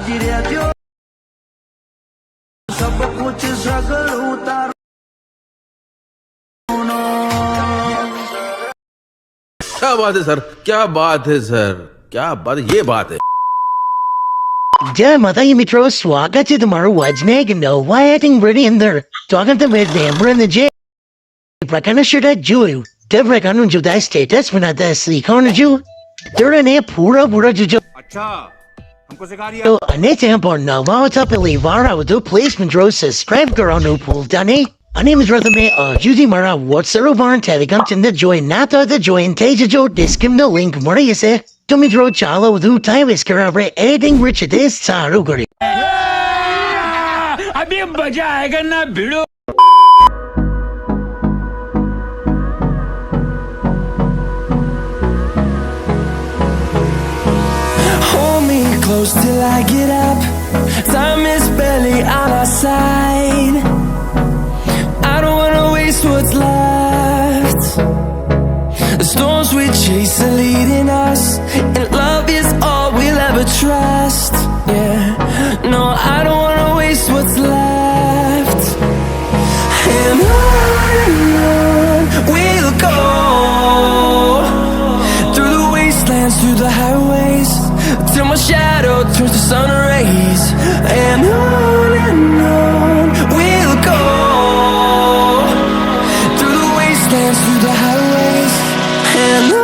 क्या बात है सर, क्या बात है सर, क्या बात है, ये बात है. જય માતાજી મિત્રો, સ્વાગત છે તમારું આજના એક નવા એડિંગની અંદર. તો આગળ તમે મેમ્બરને જે પ્રકારના સ્ટેટસ જોયું તે પ્રકારનું જુદા સ્ટેટસ બનાવતા શીખવાનું છું. તેઓને પૂરા જોજો. અને ત્યાં પર નવા આવતા પહેલી વાર આવતું પ્લીઝ મિત્રો સબસ્ક્રાઇબ કરવાનું ભૂલતા નહીં. અને મિત્રો તમે હજુ સુધી મારા વોટ્સએપ પર ટેલિગ્રામ ચેનલ જોઈન ના થયો તો જોઈન થઈ જજો. ડિસ્ક્રિપ્શનનો લિંક મળી જશે. તો મિત્રો ચાલો વધુ ટાઈમ વેસ્ટ કરવા આપણે એડિંગ વિચ દેશ ચાલુ કરીએ. अभी मजा आएगा ना भिड़ो. Hold me close till I get up. Time is barely on our side. I don't wanna waste what's left. The storms we chase are leading us, and love is all we'll ever trust. Yeah, no, I don't wanna waste what's left. And on we'll go, through the wastelands, through the highways, till my shadow turns to sun rays. And on we'll go, through the wastelands, through the highways, and on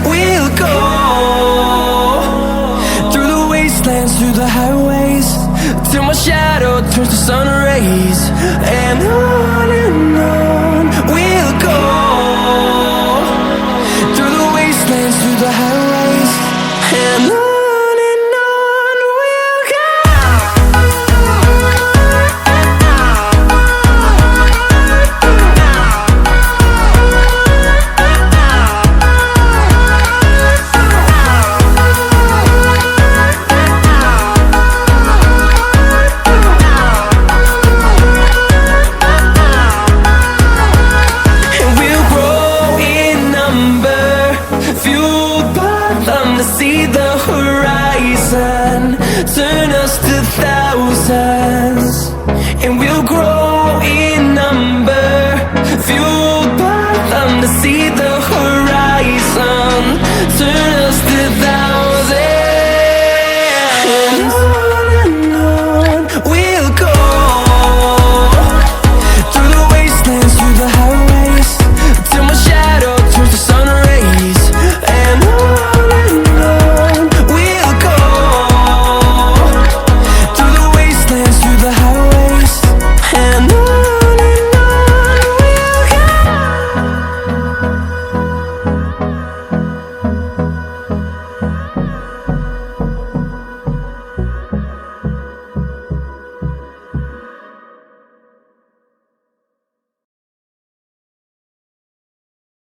we'll go. Through the highways, till my shadow turns to sun rays. And on we'll go, through the wastelands, through the highways, and on we'll go. See the horizon, turn us to thousands, and we'll grow